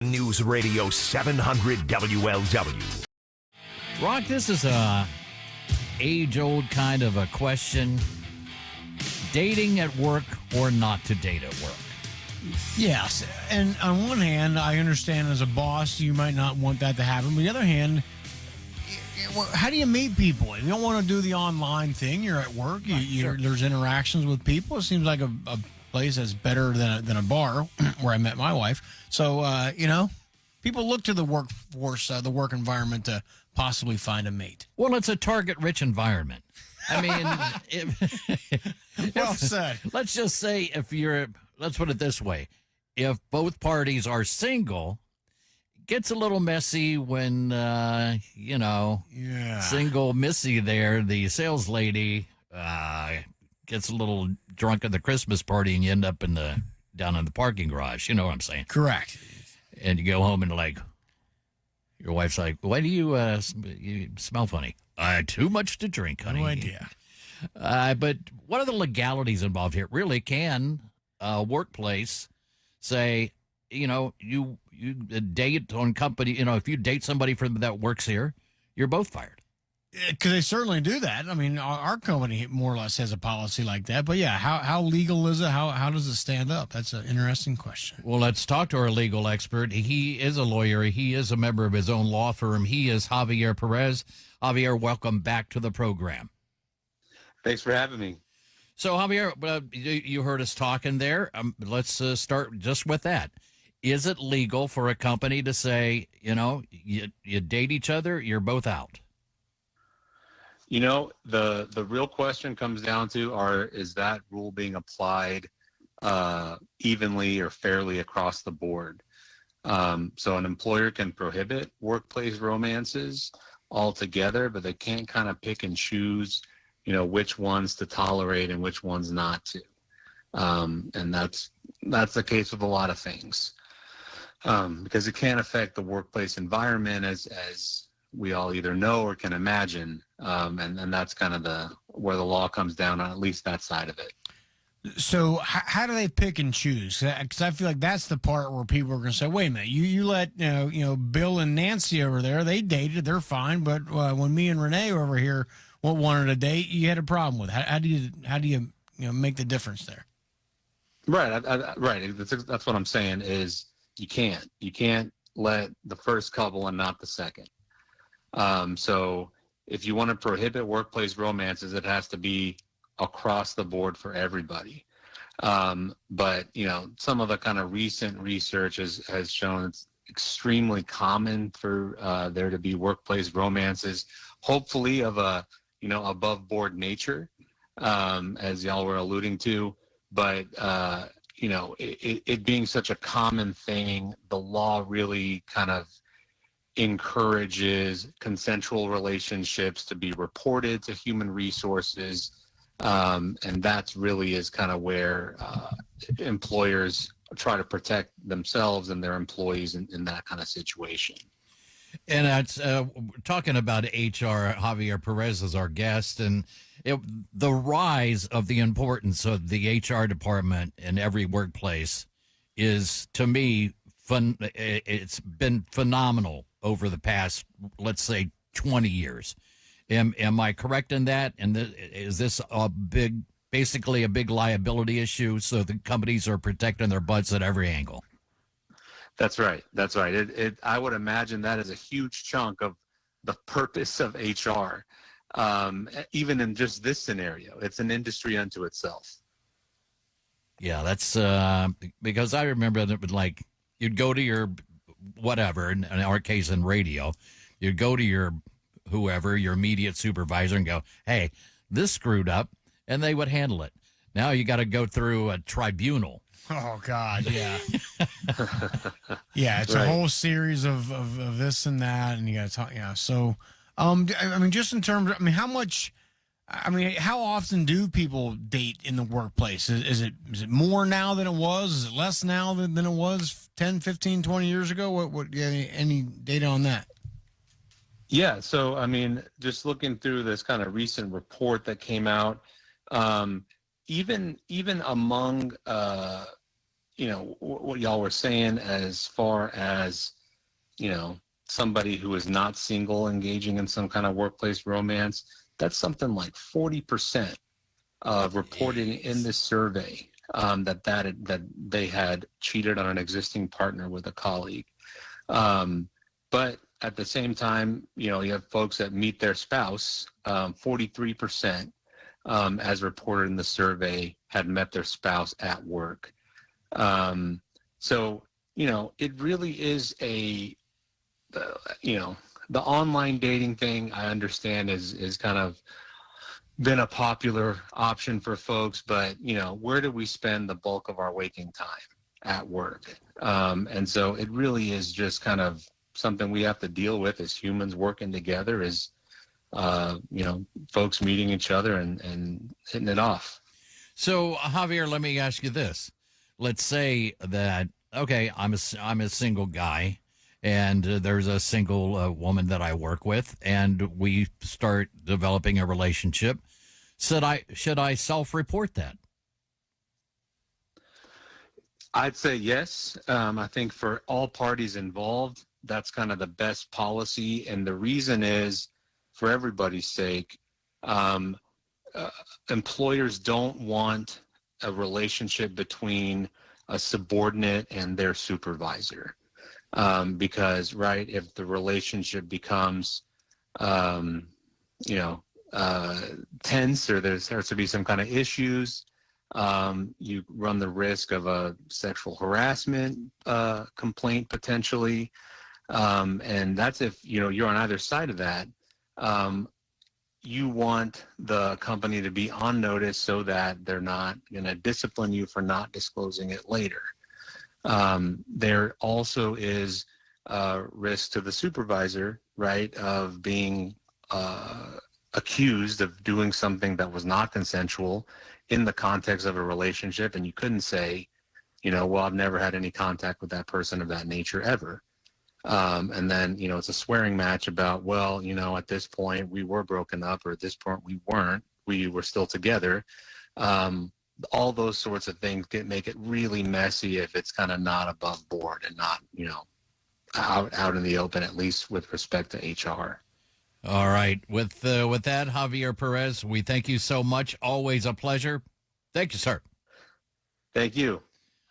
News Radio 700 WLW. Rock, this is a age-old kind of a question. Dating at work or not to date at work? Yes. And on one hand, I understand as a boss, you might not want that to happen. But on the other hand, how do you meet people? If you don't want to do the online thing, you're at work, there's interactions with people. It seems like a place that's better than a bar where I met my wife. So, people look to the workforce, the work environment to possibly find a mate. Well, it's a target-rich environment. I mean, well said. Let's just say let's put it this way. If both parties are single, it gets a little messy when, single Missy there, the sales lady, gets a little drunk at the Christmas party and you end up down in the parking garage. You know what I'm saying? Correct. And you go home and your wife's like, why do you smell funny? Too much to drink, honey. No idea. But what are the legalities involved here? Really, can a workplace say, you date on company, if you date somebody that works here, you're both fired? Because they certainly do that. I mean, our company more or less has a policy like that. But yeah, how legal is it? How does it stand up? That's an interesting question. Well, let's talk to our legal expert. He is a lawyer. He is a member of his own law firm. He is Javier Pérez. Javier, welcome back to the program. Thanks for having me. So, Javier, you heard us talking there. Let's start just with that. Is it legal for a company to say, you date each other, you're both out? The real question comes down to is that rule being applied evenly or fairly across the board? So an employer can prohibit workplace romances altogether, but they can't kind of pick and choose, which ones to tolerate and which ones not to. And that's the case with a lot of things, because it can affect the workplace environment as we all either know or can imagine. And that's kind of where the law comes down on at least that side of it. So how do they pick and choose? Because I feel like that's the part where people are going to say, wait a minute, you let, Bill and Nancy over there, they dated, they're fine. But when me and Renee over here wanted to date, you had a problem with it. How do you make the difference there? Right. Right. That's what I'm saying is you can't let the first couple and not the second. So if you want to prohibit workplace romances, it has to be across the board for everybody. But, some of the kind of recent research has shown it's extremely common for there to be workplace romances, hopefully of a, above board nature, as y'all were alluding to. But, it being such a common thing, the law really kind of encourages consensual relationships to be reported to human resources. And that's really is kind of where employers try to protect themselves and their employees in that kind of situation. And that's talking about HR. Javier Pérez is our guest, and the rise of the importance of the HR department in every workplace is, to me, it's been phenomenal over the past, let's say, 20 years. Am I correct in that? And is this basically a big liability issue, so the companies are protecting their butts at every angle? That's right. That's right. I would imagine that is a huge chunk of the purpose of HR. Even in just this scenario, it's an industry unto itself. Yeah, that's because I remember that you'd go to your whatever, in our case in radio, you'd go to your whoever, your immediate supervisor, and go, hey, this screwed up, and they would handle it. Now you got to go through a tribunal. Oh, God, yeah. Yeah, it's right. A whole series of this and that, and you got to talk, yeah. So, just in terms of, how often do people date in the workplace? Is it more now than it was? Is it less now than it was 10, 15, 20 years ago? What any data on that? Yeah, so just looking through this kind of recent report that came out, even among what y'all were saying as far as, somebody who is not single engaging in some kind of workplace romance, that's something like 40% reported in this survey that they had cheated on an existing partner with a colleague. But at the same time, you have folks that meet their spouse. 43%, as reported in the survey, had met their spouse at work. So, it really is the online dating thing, I understand is kind of been a popular option for folks, but where do we spend the bulk of our waking time? At work. And so it really is just kind of something we have to deal with as humans working together, is folks meeting each other and hitting it off. So, Javier, let me ask you this. Let's say that, okay, I'm a single guy, and there's a single woman that I work with, and we start developing a relationship. Should I self-report that? I'd say yes. I think for all parties involved, that's kind of the best policy. And the reason is, for everybody's sake, employers don't want a relationship between a subordinate and their supervisor. Because, right, if the relationship becomes, tense, or there starts to be some kind of issues, you run the risk of a sexual harassment complaint potentially. And that's if, you're on either side of that. You want the company to be on notice so that they're not going to discipline you for not disclosing it later. There also is risk to the supervisor, right, of being accused of doing something that was not consensual in the context of a relationship, and you couldn't say, well, I've never had any contact with that person of that nature ever. And then, it's a swearing match about, well, at this point we were broken up, or at this point we weren't, we were still together. All those sorts of things make it really messy if it's kind of not above board and not, out in the open, at least with respect to HR. All right. With that, Javier Pérez, we thank you so much. Always a pleasure. Thank you, sir. Thank you.